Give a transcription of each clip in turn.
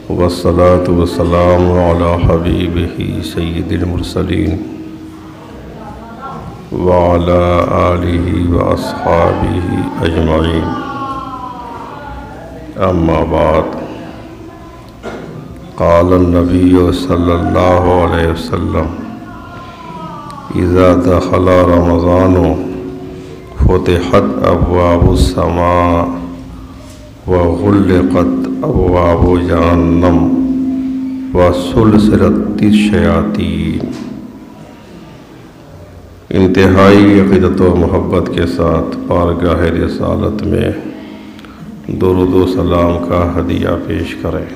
والصلاة والسلام على حبيبه سيد المرسلين وعلى آله وأصحابه أجمعين. أما بعد، قال النبي صلى الله عليه وسلم: إذا دخل رمضان فتحت أبواب السماء وغلقت أبواب جہنم وسلسلت الشیاطین. انتہائی عقیدت و محبت کے ساتھ بارگاہ رسالت میں درود و سلام کا ہدیہ پیش کریں.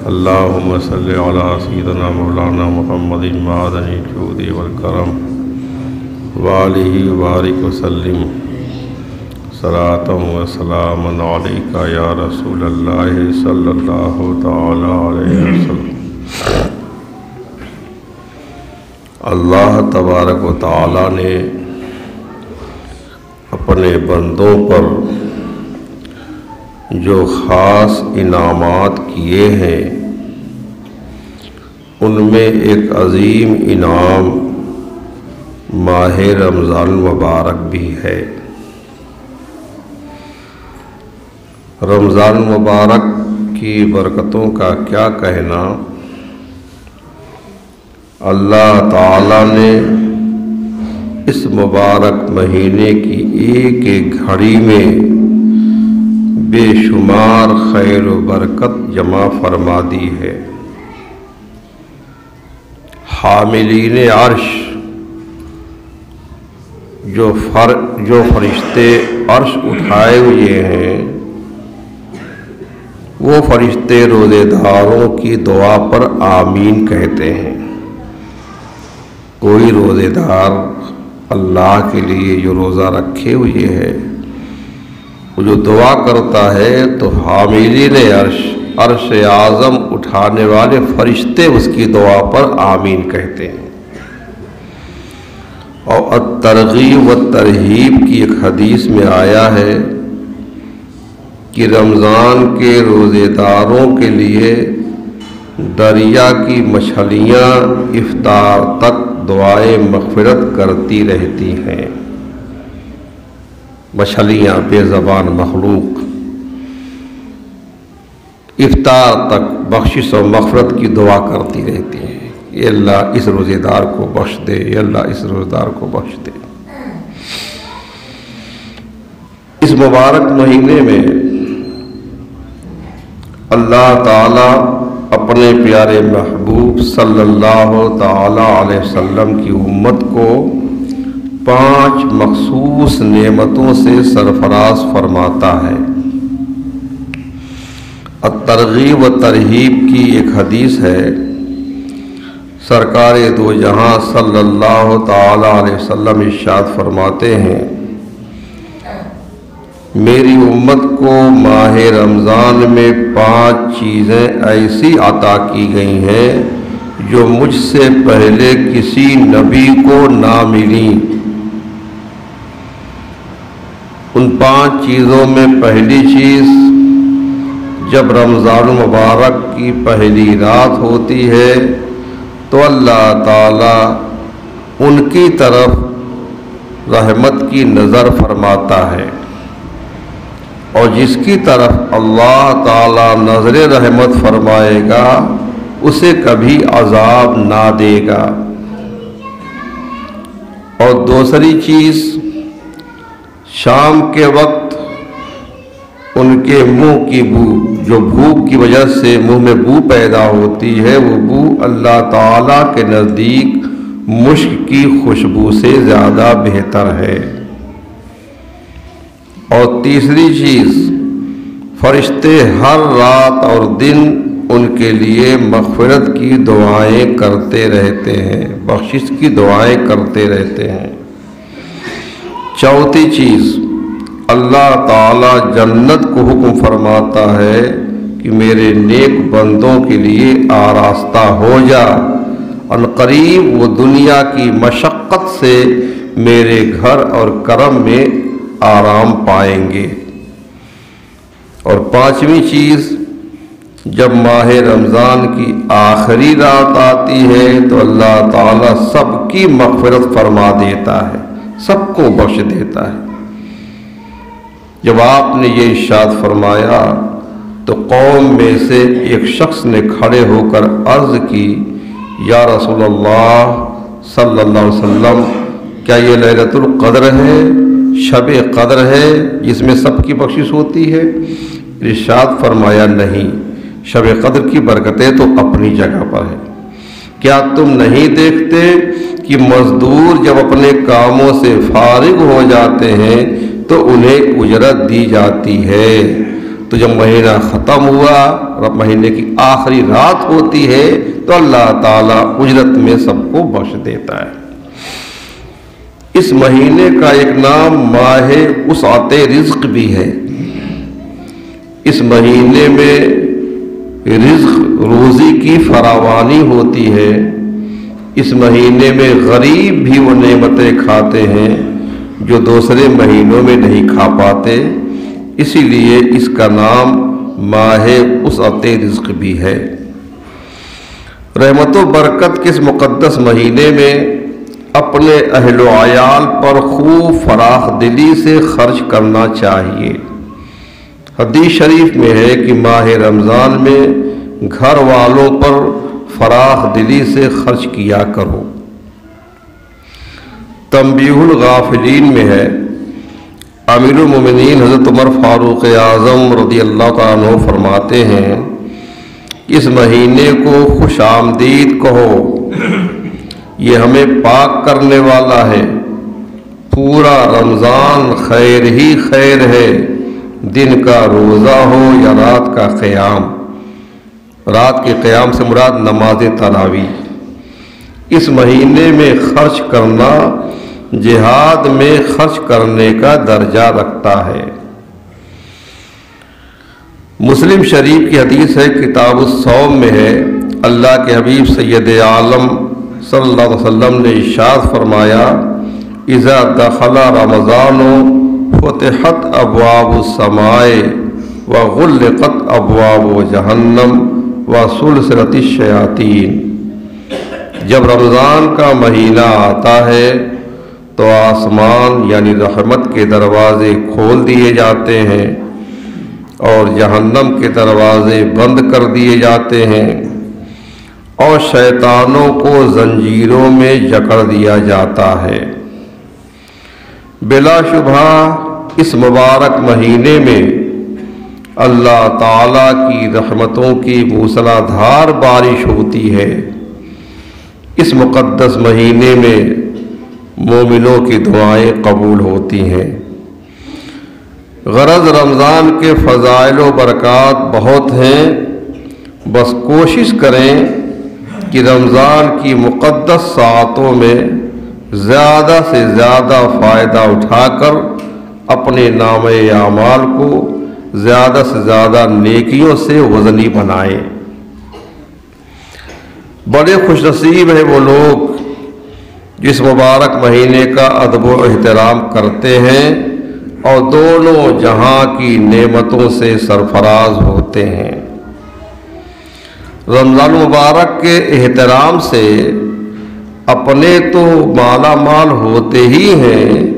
اللہم صلی علی سیدنا مولانا محمد معدن الجود والکرم وآلہ وبارک وسلم صلاۃ و سلام علیک یا رسول اللہ صلی اللہ تعالی علیہ وسلم. اللہ تبارک و تعالی نے اپنے بندوں پر جو خاص انعامات کیے ہیں ان میں ایک عظیم انعام ماہ رمضان المبارک بھی ہے. رمضان المبارک کی برکتوں کا کیا کہنا. اللہ تعالیٰ نے اس مبارک مہینے کی ایک ایک گھڑی میں بے شمار خیر و برکت جمع فرما دی ہے. حاملین عرش جو فرشتے عرش اٹھائے ہوئے ہیں وہ فرشتے روزے داروں کی دعا پر آمین کہتے ہیں. کوئی روزے دار اللہ کے لیے جو روزہ رکھے ہوئے ہے وہ جو دعا کرتا ہے تو حاملین عرش اعظم اٹھانے والے فرشتے اس کی دعا پر آمین کہتے ہیں. اور الترغیب والترہیب کی ایک حدیث میں آیا ہے کہ رمضان کے روزے داروں کے لیے دریا کی مچھلیاں افطار تک دعائیں مغفرت کرتی رہتی ہیں. مچھلیاں بے زبان مخلوق افطار تک بخشش و مغفرت کی دعا کرتی رہتی ہیں. اے اللہ اس روزے دار کو بخش دے، اے اللہ اس روزے دار کو بخش دے. اس مبارک مہینے میں اللہ تعالیٰ اپنے پیارے محبوب صلی اللہ تعالی علیہ وسلم کی امت کو 5 مخصوص نعمتوں سے سرفراز فرماتا ہے. الترغیب و ترہیب کی ایک حدیث ہے. سرکار دو جہاں صلی اللہ تعالی علیہ وسلم ارشاد فرماتے ہیں: میری امت کو ماہ رمضان میں 5 چیزیں ایسی عطا کی گئی ہیں جو مجھ سے پہلے کسی نبی کو نہ ملی. ان 5 چیزوں میں پہلی چیز، جب رمضان المبارک کی پہلی رات ہوتی ہے تو اللہ تعالیٰ ان کی طرف رحمت کی نظر فرماتا ہے، اور جس کی طرف اللہ تعالیٰ نظر رحمت فرمائے گا اسے کبھی عذاب نہ دے گا. اور دوسری چیز، شام کے وقت ان کے منہ کی بو، جو بھوک کی وجہ سے منہ میں بو پیدا ہوتی ہے، وہ بو اللہ تعالیٰ کے نزدیک مشک کی خوشبو سے زیادہ بہتر ہے. اور تیسری چیز، فرشتے ہر رات اور دن ان کے لیے مغفرت کی دعائیں کرتے رہتے ہیں، بخشش کی دعائیں کرتے رہتے ہیں. چوتھی چیز، اللہ تعالیٰ جنت کو حکم فرماتا ہے کہ میرے نیک بندوں کے لیے آراستہ ہو جا، عنقریب وہ دنیا کی مشقت سے میرے گھر اور کرم میں آرام پائیں گے. اور 5ویں چیز، جب ماہ رمضان کی آخری رات آتی ہے تو اللہ تعالیٰ سب کی مغفرت فرما دیتا ہے، سب کو بخش دیتا ہے۔ جب آپ نے یہ ارشاد فرمایا تو قوم میں سے ایک شخص نے کھڑے ہو کر عرض کی، یا رسول اللہ صلی اللہ علیہ وسلم، کیا یہ لیلۃ القدر ہے، شب قدر ہے جس میں سب کی بخشش ہوتی ہے؟ ارشاد فرمایا نہیں، شب قدر کی برکتیں تو اپنی جگہ پر ہے۔ کیا تم نہیں دیکھتے کہ مزدور جب اپنے کاموں سے فارغ ہو جاتے ہیں تو انہیں اجرت دی جاتی ہے، تو جب مہینہ ختم ہوا اور مہینے کی آخری رات ہوتی ہے تو اللہ تعالیٰ اجرت میں سب کو بخش دیتا ہے۔ اس مہینے کا ایک نام ماہ وسعت رزق بھی ہے۔ اس مہینے میں رزق روزی کی فراوانی ہوتی ہے۔ اس مہینے میں غریب بھی وہ نعمتیں کھاتے ہیں جو دوسرے مہینوں میں نہیں کھا پاتے، اسی لیے اس کا نام ماہ وسعت رزق بھی ہے۔ رحمت و برکت کے اس مقدس مہینے میں اپنے اہل و عیال پر خوب فراخ دلی سے خرچ کرنا چاہیے۔ حدیث شریف میں ہے کہ ماہ رمضان میں گھر والوں پر فراخ دلی سے خرچ کیا کرو۔ تنبیہ الغافلین میں ہے، امیر المومنین حضرت عمر فاروق اعظم رضی اللہ تعالیٰ عنہ فرماتے ہیں، اس مہینے کو خوش آمدید کہو، یہ ہمیں پاک کرنے والا ہے۔ پورا رمضان خیر ہی خیر ہے، دن کا روزہ ہو یا رات کا قیام۔ رات کے قیام سے مراد نماز تراویح۔ اس مہینے میں خرچ کرنا جہاد میں خرچ کرنے کا درجہ رکھتا ہے۔ مسلم شریف کی حدیث ہے، کتاب الصوم میں ہے، اللہ کے حبیب سید عالم صلی اللہ علیہ وسلم نے ارشاد فرمایا، اذا دخل رمضان فتحت ابواب السماء وغلقت ابواب جہنم وسلسلت الشیاطین۔ جب رمضان کا مہینہ آتا ہے تو آسمان یعنی رحمت کے دروازے کھول دیے جاتے ہیں اور جہنم کے دروازے بند کر دیے جاتے ہیں اور شیطانوں کو زنجیروں میں جکڑ دیا جاتا ہے۔ بلا شبہ اس مبارک مہینے میں اللہ تعالیٰ کی رحمتوں کی موسلا دھار بارش ہوتی ہے۔ اس مقدس مہینے میں مومنوں کی دعائیں قبول ہوتی ہیں۔ غرض رمضان کے فضائل و برکات بہت ہیں، بس کوشش کریں کہ رمضان کی مقدس ساعتوں میں زیادہ سے زیادہ فائدہ اٹھا کر اپنے نامہ اعمال کو زیادہ سے زیادہ نیکیوں سے وزنی بنائیں۔ بڑے خوش نصیب ہیں وہ لوگ جس مبارک مہینے کا ادب و احترام کرتے ہیں اور دونوں جہاں کی نعمتوں سے سرفراز ہوتے ہیں۔ رمضان مبارک کے احترام سے اپنے تو مالا مال ہوتے ہی ہیں،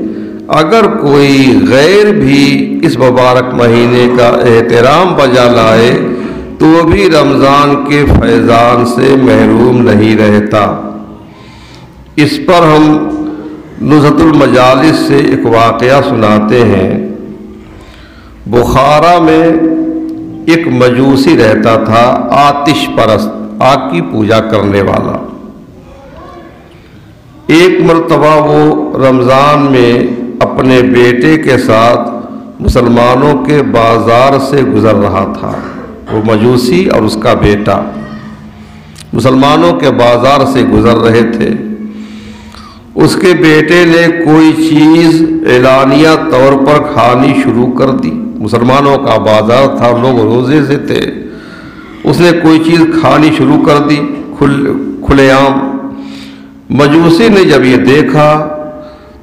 اگر کوئی غیر بھی اس مبارک مہینے کا احترام بجا لائے تو وہ بھی رمضان کے فیضان سے محروم نہیں رہتا۔ اس پر ہم نزہت المجالس سے ایک واقعہ سناتے ہیں۔ بخارا میں ایک مجوسی رہتا تھا، آتش پرست، آگ کی پوجا کرنے والا۔ ایک مرتبہ وہ رمضان میں اپنے بیٹے کے ساتھ مسلمانوں کے بازار سے گزر رہا تھا۔ وہ مجوسی اور اس کا بیٹا مسلمانوں کے بازار سے گزر رہے تھے۔ اس کے بیٹے نے کوئی چیز اعلانیہ طور پر کھانی شروع کر دی۔ مسلمانوں کا بازار تھا، لوگ روزے سے تھے، اس نے کوئی چیز کھانی شروع کر دی کھلے عام۔ مجوسی نے جب یہ دیکھا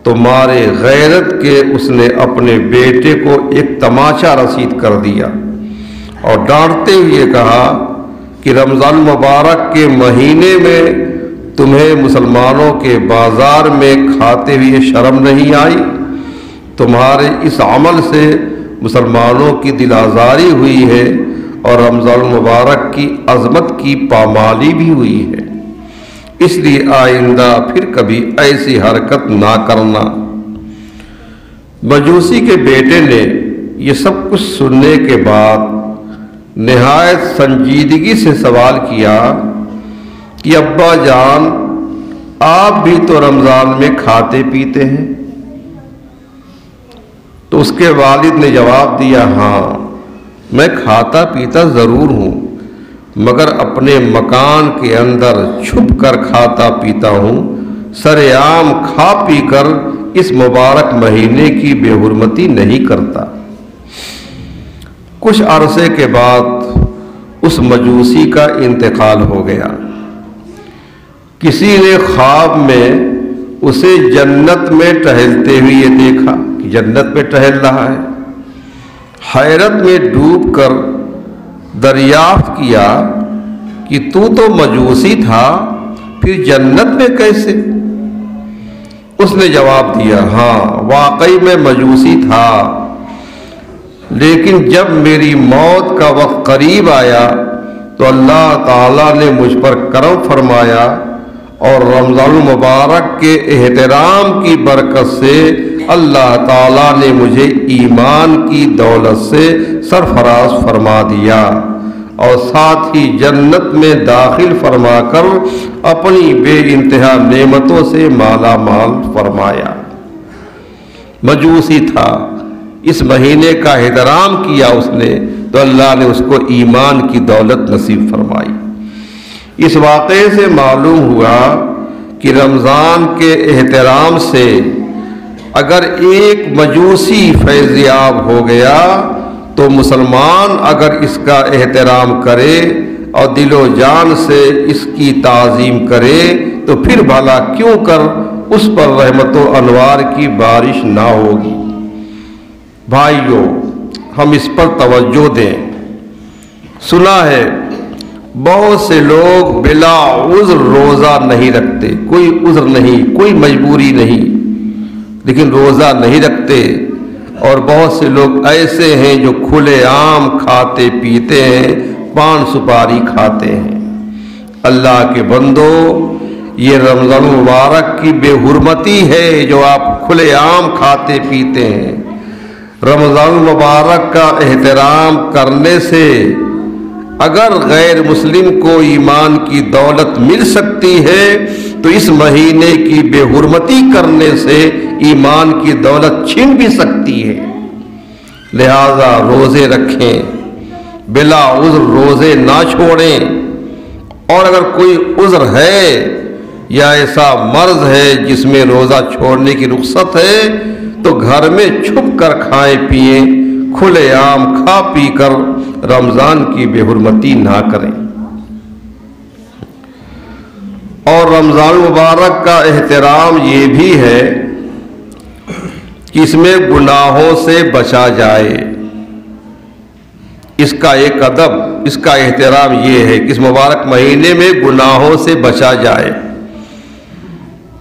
تو مارے غیرت کے اس نے اپنے بیٹے کو ایک تماچا رسید کر دیا اور ڈانٹتے ہوئے کہا کہ رمضان مبارک کے مہینے میں تمہیں مسلمانوں کے بازار میں کھاتے ہوئے شرم نہیں آئی؟ تمہارے اس عمل سے مسلمانوں کی دل آزاری ہوئی ہے اور رمضان المبارک کی عظمت کی پامالی بھی ہوئی ہے، اس لیے آئندہ پھر کبھی ایسی حرکت نہ کرنا۔ مجوسی کے بیٹے نے یہ سب کچھ سننے کے بعد نہایت سنجیدگی سے سوال کیا کہ ابا جان، آپ بھی تو رمضان میں کھاتے پیتے ہیں؟ تو اس کے والد نے جواب دیا، ہاں میں کھاتا پیتا ضرور ہوں، مگر اپنے مکان کے اندر چھپ کر کھاتا پیتا ہوں، سرے عام کھا پی کر اس مبارک مہینے کی بے حرمتی نہیں کرتا۔ کچھ عرصے کے بعد اس مجوسی کا انتقال ہو گیا۔ کسی نے خواب میں اسے جنت میں ٹہلتے ہوئے دیکھا کہ جنت میں ٹہل رہا ہے۔ حیرت میں ڈوب کر دریافت کیا کہ تو مجوسی تھا، پھر جنت میں کیسے؟ اس نے جواب دیا، ہاں واقعی میں مجوسی تھا، لیکن جب میری موت کا وقت قریب آیا تو اللہ تعالیٰ نے مجھ پر کرم فرمایا اور رمضان المبارک کے احترام کی برکت سے اللہ تعالیٰ نے مجھے ایمان کی دولت سے سرفراز فرما دیا اور ساتھ ہی جنت میں داخل فرما کر اپنی بے انتہا نعمتوں سے مالا مال فرمایا۔ مجوسی تھا، اس مہینے کا احترام کیا اس نے تو اللہ نے اس کو ایمان کی دولت نصیب فرمائی۔ اس واقعے سے معلوم ہوا کہ رمضان کے احترام سے اگر ایک مجوسی فیضیاب ہو گیا تو مسلمان اگر اس کا احترام کرے اور دل و جان سے اس کی تعظیم کرے تو پھر بھلا کیوں کر اس پر رحمت و انوار کی بارش نہ ہوگی۔ بھائیو، ہم اس پر توجہ دیں۔ سنا ہے بہت سے لوگ بلا عذر روزہ نہیں رکھتے، کوئی عذر نہیں، کوئی مجبوری نہیں، لیکن روزہ نہیں رکھتے، اور بہت سے لوگ ایسے ہیں جو کھلے عام کھاتے پیتے ہیں، پان سپاری کھاتے ہیں۔ اللہ کے بندو، یہ رمضان مبارک کی بے حرمتی ہے جو آپ کھلے عام کھاتے پیتے ہیں۔ رمضان مبارک کا احترام کرنے سے اگر غیر مسلم کو ایمان کی دولت مل سکتی ہے تو اس مہینے کی بے حرمتی کرنے سے ایمان کی دولت چھن بھی سکتی ہے۔ لہذا روزے رکھیں، بلا عذر روزے نہ چھوڑیں، اور اگر کوئی عذر ہے یا ایسا مرض ہے جس میں روزہ چھوڑنے کی رخصت ہے تو گھر میں چھپ کر کھائیں پیئیں، کھلے عام کھا پی کر رمضان کی بے حرمتی نہ کریں۔ اور رمضان مبارک کا احترام یہ بھی ہے کہ اس میں گناہوں سے بچا جائے۔ اس کا ایک ادب، اس کا احترام یہ ہے کہ اس مبارک مہینے میں گناہوں سے بچا جائے،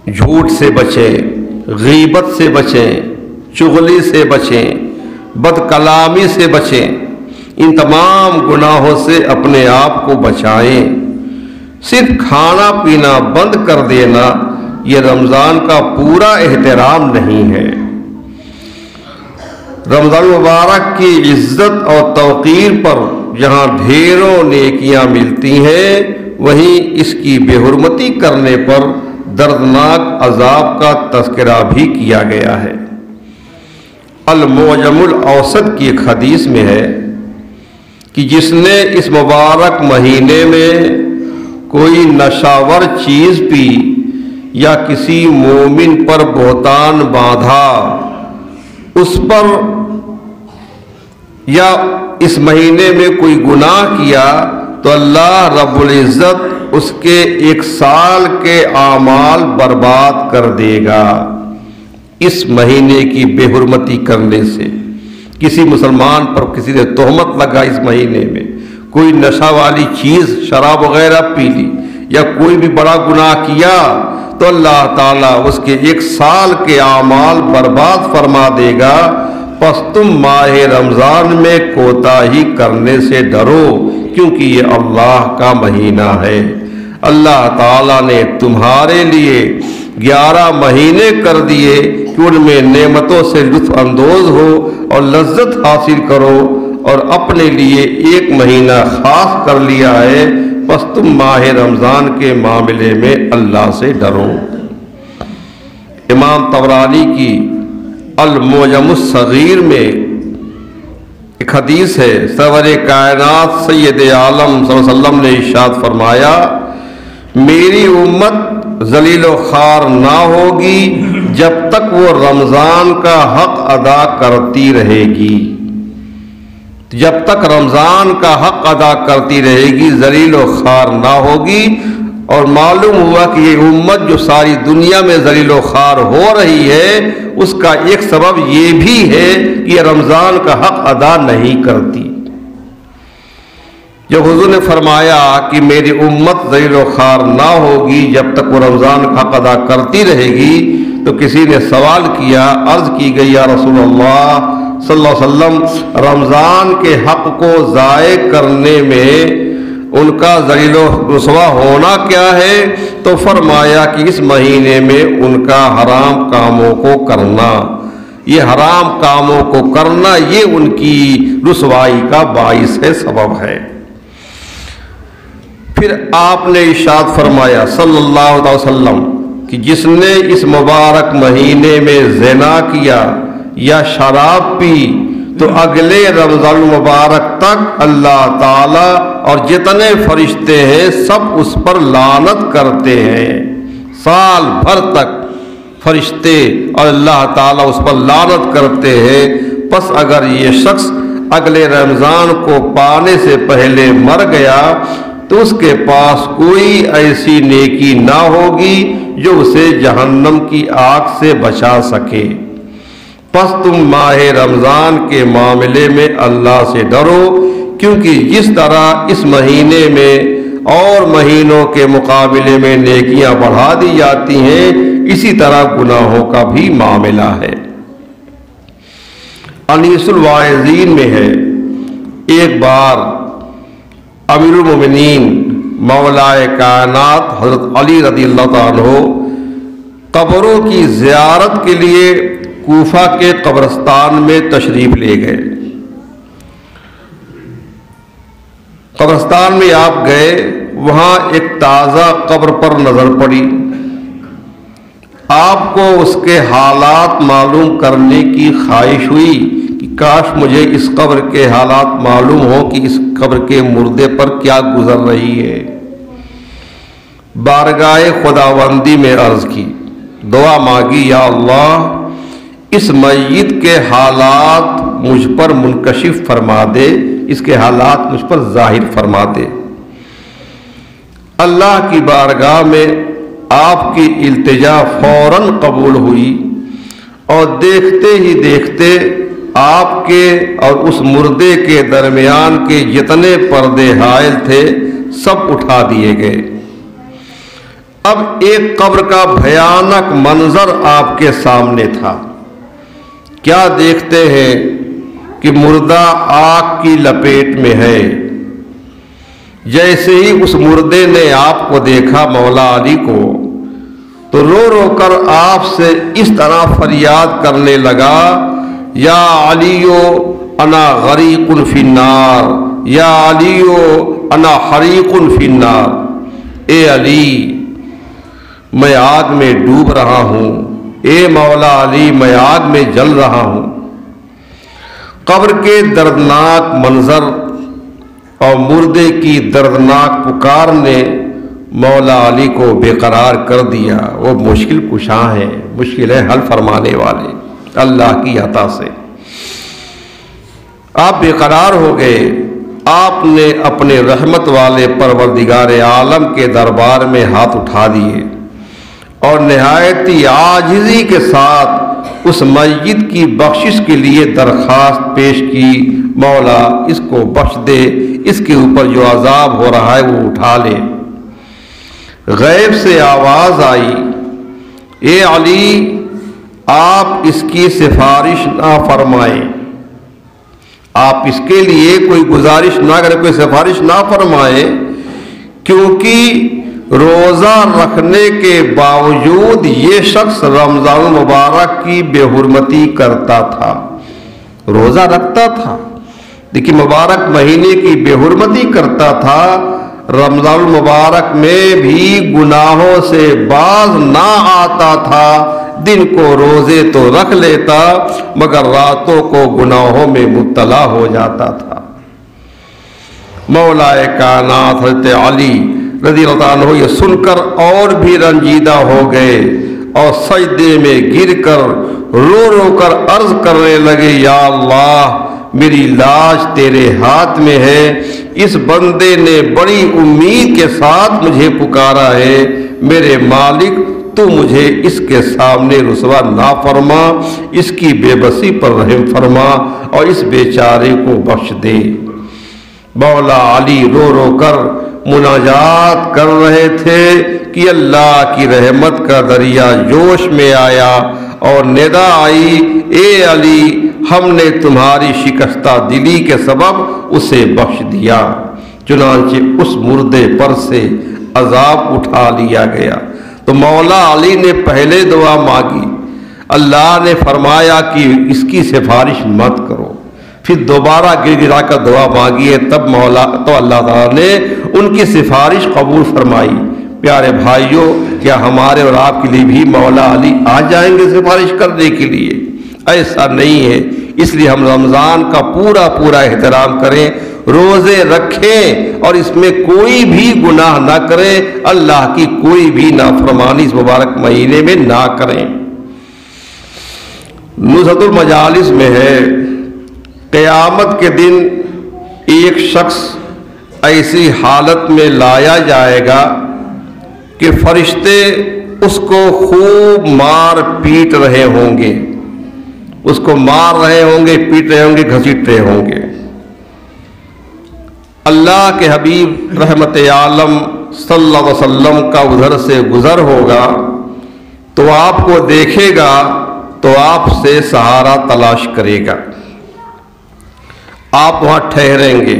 جھوٹ سے بچیں، غیبت سے بچیں، چغلی سے بچیں، بد کلامی سے بچیں، ان تمام گناہوں سے اپنے آپ کو بچائیں۔ صرف کھانا پینا بند کر دینا یہ رمضان کا پورا احترام نہیں ہے۔ رمضان مبارک کی عزت اور توقیر پر جہاں ڈھیروں نیکیاں ملتی ہیں، وہیں اس کی بے حرمتی کرنے پر دردناک عذاب کا تذکرہ بھی کیا گیا ہے۔ المعجم الاوسط کی ایک حدیث میں ہے کہ جس نے اس مبارک مہینے میں کوئی نشاور چیز پی یا کسی مومن پر بہتان باندھا، اس پر یا اس مہینے میں کوئی گناہ کیا تو اللہ رب العزت اس کے 1 سال کے اعمال برباد کر دے گا اس مہینے کی بے حرمتی کرنے سے۔ کسی مسلمان پر کسی نے تہمت لگا اس مہینے میں، کوئی نشہ والی چیز شراب وغیرہ پی لی یا کوئی بھی بڑا گناہ کیا، تو اللہ تعالیٰ اس کے 1 سال کے اعمال برباد فرما دے گا۔ پس تم ماہ رمضان میں کوتاہی کرنے سے ڈرو، کیونکہ یہ اللہ کا مہینہ ہے۔ اللہ تعالیٰ نے تمہارے لیے 11 مہینے کر دیے کہ ان میں نعمتوں سے لطف اندوز ہو اور لذت حاصل کرو، اور اپنے لیے 1 مہینہ خاص کر لیا ہے، بس تم ماہ رمضان کے معاملے میں اللہ سے ڈرو۔ امام طبرانی کی المعجم الصغیر میں ایک حدیث ہے، سرور کائنات سید عالم صلی اللہ علیہ وسلم نے ارشاد فرمایا، میری امت ذلیل و خوار نہ ہوگی جب تک وہ رمضان کا حق ادا کرتی رہے گی۔ جب تک رمضان کا حق ادا کرتی رہے گی ذلیل و خوار نہ ہوگی۔ اور معلوم ہوا کہ یہ امت جو ساری دنیا میں ذلیل و خوار ہو رہی ہے، اس کا ایک سبب یہ بھی ہے کہ یہ رمضان کا حق ادا نہیں کرتی۔ جب حضور نے فرمایا کہ میری امت ذلیل و خوار نہ ہوگی جب تک وہ رمضان کا حق ادا کرتی رہے گی، تو کسی نے سوال کیا، عرض کی گئی، یا رسول اللہ صلی اللہ علیہ وسلم، رمضان کے حق کو ضائع کرنے میں ان کا ذلیل و رسوا ہونا کیا ہے؟ تو فرمایا کہ اس مہینے میں ان کا حرام کاموں کو کرنا، یہ حرام کاموں کو کرنا یہ ان کی رسوائی کا باعث ہے، سبب ہے۔ پھر آپ نے ارشاد فرمایا صلی اللہ علیہ وسلم کہ جس نے اس مبارک مہینے میں زنا کیا یا شراب پی تو اگلے رمضان المبارک تک اللہ تعالیٰ اور جتنے فرشتے ہیں سب اس پر لعنت کرتے ہیں۔ سال بھر تک فرشتے اور اللہ تعالیٰ اس پر لعنت کرتے ہیں۔ پس اگر یہ شخص اگلے رمضان کو پانے سے پہلے مر گیا تو اس کے پاس کوئی ایسی نیکی نہ ہوگی جو اسے جہنم کی آگ سے بچا سکے۔ پس تم ماہ رمضان کے معاملے میں اللہ سے ڈرو، کیونکہ جس طرح اس مہینے میں اور مہینوں کے مقابلے میں نیکیاں بڑھا دی جاتی ہیں، اسی طرح گناہوں کا بھی معاملہ ہے۔ انیس الواعظین میں ہے، ایک بار امیر المومنین مولائے کائنات حضرت علی رضی اللہ تعالیٰ عنہ قبروں کی زیارت کے لیے کوفہ کے قبرستان میں تشریف لے گئے۔ قبرستان میں آپ گئے، وہاں ایک تازہ قبر پر نظر پڑی، آپ کو اس کے حالات معلوم کرنے کی خواہش ہوئی کہ کاش مجھے اس قبر کے حالات معلوم ہوں کہ اس قبر کے مردے پر کیا گزر رہی ہے۔ بارگاہ خداوندی میں عرض کی، دعا مانگی، یا اللہ اس میت کے حالات مجھ پر منکشف فرما دے، اس کے حالات مجھ پر ظاہر فرما دے۔ اللہ کی بارگاہ میں آپ کی التجا فوراً قبول ہوئی، اور دیکھتے ہی دیکھتے آپ کے اور اس مردے کے درمیان کے جتنے پردے حائل تھے سب اٹھا دیے گئے۔ اب ایک قبر کا بھیانک منظر آپ کے سامنے تھا۔ کیا دیکھتے ہیں کہ مردہ آگ کی لپیٹ میں ہے۔ جیسے ہی اس مردے نے آپ کو دیکھا، مولا علی کو، تو رو رو کر آپ سے اس طرح فریاد کرنے لگا، یا علیو انا غریق فی النار، یا علیو انا حریق فی النار، اے علی میں آگ میں ڈوب رہا ہوں، اے مولا علی میں آگ میں جل رہا ہوں۔ قبر کے دردناک منظر اور مردے کی دردناک پکار نے مولا علی کو بے قرار کر دیا۔ وہ مشکل کشاں ہیں، مشکلیں حل فرمانے والے اللہ کی عطا سے۔ آپ بے قرار ہو گئے، آپ نے اپنے رحمت والے پروردگار عالم کے دربار میں ہاتھ اٹھا دیے اور نہایت عاجزی کے ساتھ اس میت کی بخشش کے لیے درخواست پیش کی، مولا اس کو بخش دے، اس کے اوپر جو عذاب ہو رہا ہے وہ اٹھا لے۔ غیب سے آواز آئی، اے علی آپ اس کی سفارش نہ فرمائیں، آپ اس کے لیے کوئی گزارش نہ کریں، کوئی سفارش نہ فرمائیں، کیونکہ روزہ رکھنے کے باوجود یہ شخص رمضان المبارک کی بے حرمتی کرتا تھا، روزہ رکھتا تھا لیکن مبارک مہینے کی بے حرمتی کرتا تھا، رمضان المبارک میں بھی گناہوں سے باز نہ آتا تھا، دن کو روزے تو رکھ لیتا مگر راتوں کو گناہوں میں مبتلا ہو جاتا تھا۔ مولا کائنات حضرت علی رضی اللہ عنہ یہ سن کر اور بھی رنجیدہ ہو گئے اور سجدے میں گر کر رو رو کر عرض کرنے لگے، یا اللہ میری لاش تیرے ہاتھ میں ہے، اس بندے نے بڑی امید کے ساتھ مجھے پکارا ہے، میرے مالک تو مجھے اس کے سامنے رسوا نہ فرما، اس کی بے بسی پر رحم فرما اور اس بیچارے کو بخش دے۔ مولا علی رو رو کر مناجات کر رہے تھے کہ اللہ کی رحمت کا دریا جوش میں آیا اور ندا آئی، اے علی ہم نے تمہاری شکستہ دلی کے سبب اسے بخش دیا۔ چنانچہ اس مردے پر سے عذاب اٹھا لیا گیا۔ تو مولا علی نے پہلے دعا مانگی، اللہ نے فرمایا کہ اس کی سفارش مت کرو، پھر دوبارہ گر گرا کر دعا مانگی ہے، تب اللہ تعالیٰ نے ان کی سفارش قبول فرمائی۔ پیارے بھائیوں، کیا ہمارے اور آپ کے لیے بھی مولا علی آ جائیں گے سفارش کرنے کے لیے؟ ایسا نہیں ہے، اس لیے ہم رمضان کا پورا احترام کریں، روزے رکھیں اور اس میں کوئی بھی گناہ نہ کریں، اللہ کی کوئی بھی نافرمانی اس مبارک مہینے میں نہ کریں۔ نصرت المجالس میں ہے، قیامت کے دن ایک شخص ایسی حالت میں لایا جائے گا کہ فرشتے اس کو خوب مار پیٹ رہے ہوں گے، اس کو مار رہے ہوں گے، پیٹ رہے ہوں گے، گھسیٹ رہے ہوں گے۔ اللہ کے حبیب رحمت عالم صلی اللہ علیہ وسلم کا ادھر سے گزر ہوگا تو آپ کو دیکھے گا تو آپ سے سہارا تلاش کرے گا، آپ وہاں ٹھہریں گے،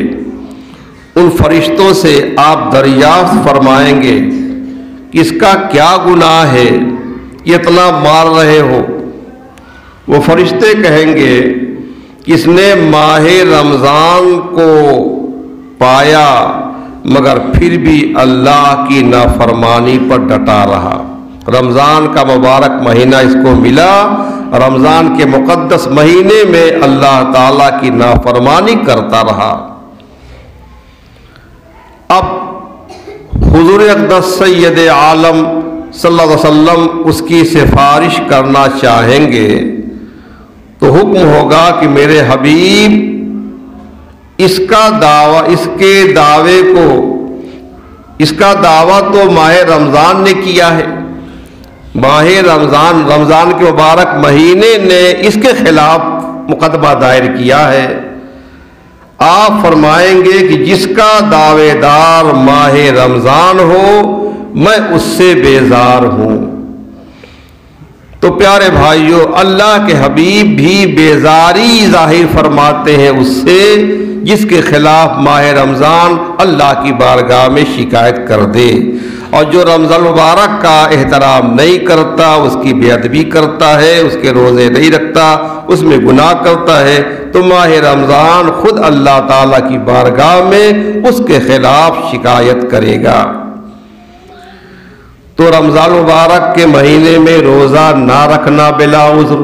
ان فرشتوں سے آپ دریافت فرمائیں گے کہ اس کا کیا گناہ ہے کہ اتنا مار رہے ہو؟ وہ فرشتے کہیں گے کہ اس نے ماہ رمضان کو پایا مگر پھر بھی اللہ کی نافرمانی پر ڈٹا رہا، رمضان کا مبارک مہینہ اس کو ملا، رمضان کے مقدس مہینے میں اللہ تعالیٰ کی نافرمانی کرتا رہا۔ اب حضور اقدس سید عالم صلی اللہ علیہ وسلم اس کی سفارش کرنا چاہیں گے تو حکم ہوگا کہ میرے حبیب اس کا دعویٰ تو ماہ رمضان نے کیا ہے، ماہ رمضان کے مبارک مہینے نے اس کے خلاف مقدمہ دائر کیا ہے۔ آپ فرمائیں گے کہ جس کا دعوے دار ماہ رمضان ہو میں اس سے بیزار ہوں۔ تو پیارے بھائیوں، اللہ کے حبیب بھی بیزاری ظاہر فرماتے ہیں اس سے جس کے خلاف ماہ رمضان اللہ کی بارگاہ میں شکایت کر دے، اور جو رمضان مبارک کا احترام نہیں کرتا، اس کی بے ادبی کرتا ہے، اس کے روزے نہیں رکھتا، اس میں گناہ کرتا ہے، تو ماہ رمضان خود اللہ تعالیٰ کی بارگاہ میں اس کے خلاف شکایت کرے گا۔ تو رمضان مبارک کے مہینے میں روزہ نہ رکھنا بلا عذر،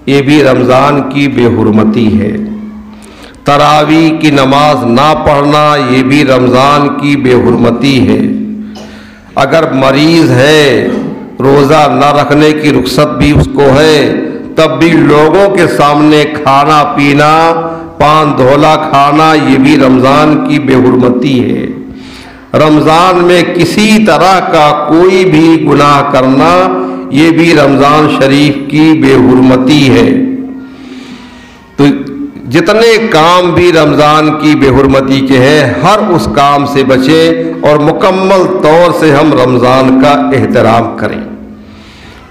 یہ بھی رمضان کی بے حرمتی ہے۔ تراویح کی نماز نہ پڑھنا، یہ بھی رمضان کی بے حرمتی ہے۔ اگر مریض ہے، روزہ نہ رکھنے کی رخصت بھی اس کو ہے، تب بھی لوگوں کے سامنے کھانا پینا، پان دھولا کھانا، یہ بھی رمضان کی بے حرمتی ہے۔ رمضان میں کسی طرح کا کوئی بھی گناہ کرنا، یہ بھی رمضان شریف کی بے حرمتی ہے۔ تو جتنے کام بھی رمضان کی بے حرمتی کے ہیں، ہر اس کام سے بچیں اور مکمل طور سے ہم رمضان کا احترام کریں۔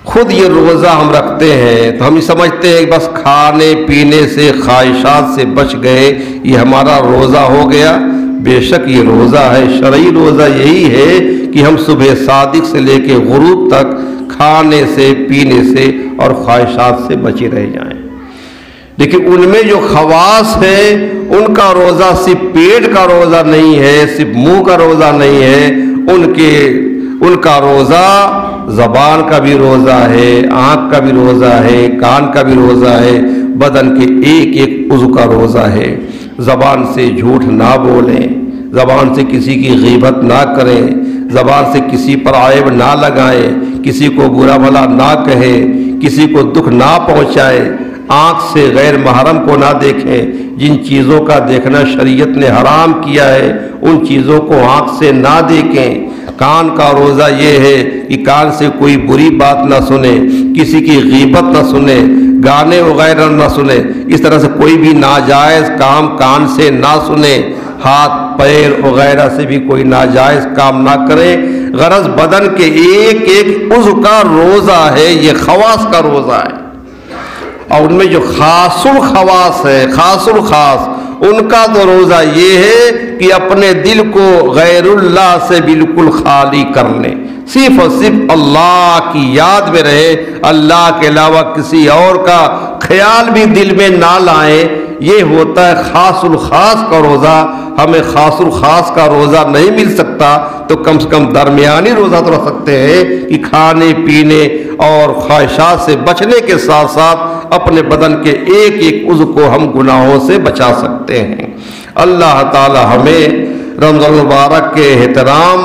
خود یہ روزہ ہم رکھتے ہیں تو ہم سمجھتے ہیں کہ بس کھانے پینے سے، خواہشات سے بچ گئے، یہ ہمارا روزہ ہو گیا۔ بے شک یہ روزہ ہے، شرعی روزہ یہی ہے کہ ہم صبح صادق سے لے کے غروب تک کھانے سے، پینے سے اور خواہشات سے بچے رہ جائیں۔ لیکن ان میں جو خواص ہے ان کا روزہ صرف پیٹ کا روزہ نہیں ہے، صرف منہ کا روزہ نہیں ہے، ان کا روزہ زبان کا بھی روزہ ہے، آنکھ کا بھی روزہ ہے، کان کا بھی روزہ ہے، بدن کے ایک ایک عضو کا روزہ ہے۔ زبان سے جھوٹ نہ بولیں، زبان سے کسی کی غیبت نہ کریں، زبان سے کسی پر عیب نہ لگائیں، کسی کو برا بھلا نہ کہیں، کسی کو دکھ نہ پہنچائیں، آنکھ سے غیر محرم کو نہ دیکھیں، جن چیزوں کا دیکھنا شریعت نے حرام کیا ہے ان چیزوں کو آنکھ سے نہ دیکھیں۔ کان کا روزہ یہ ہے کہ کان سے کوئی بری بات نہ سنے، کسی کی غیبت نہ سنے، گانے وغیرہ نہ سنے، اس طرح سے کوئی بھی ناجائز کام کان سے نہ سنے، ہاتھ پیر وغیرہ سے بھی کوئی ناجائز کام نہ کرے۔ غرض بدن کے ایک ایک عضو کا روزہ ہے، یہ خواص کا روزہ ہے۔ اور ان میں جو خاص الخواص ہے، خاص الخاص، ان کا تو روزہ یہ ہے کہ اپنے دل کو غیر اللہ سے بالکل خالی کر لیں، صرف اور صرف اللہ کی یاد میں رہے، اللہ کے علاوہ کسی اور کا خیال بھی دل میں نہ لائیں۔ یہ ہوتا ہے خاص الخاص کا روزہ۔ ہمیں خاص الخاص کا روزہ نہیں مل سکتا تو کم سے کم درمیانی روزہ تو رکھ سکتے ہیں کہ کھانے پینے اور خواہشات سے بچنے کے ساتھ ساتھ اپنے بدن کے ایک ایک عضو کو ہم گناہوں سے بچا سکتے ہیں۔ اللہ تعالی ہمیں رمضان المبارک کے احترام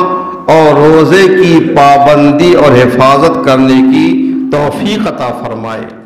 اور روزے کی پابندی اور حفاظت کرنے کی توفیق عطا فرمائے۔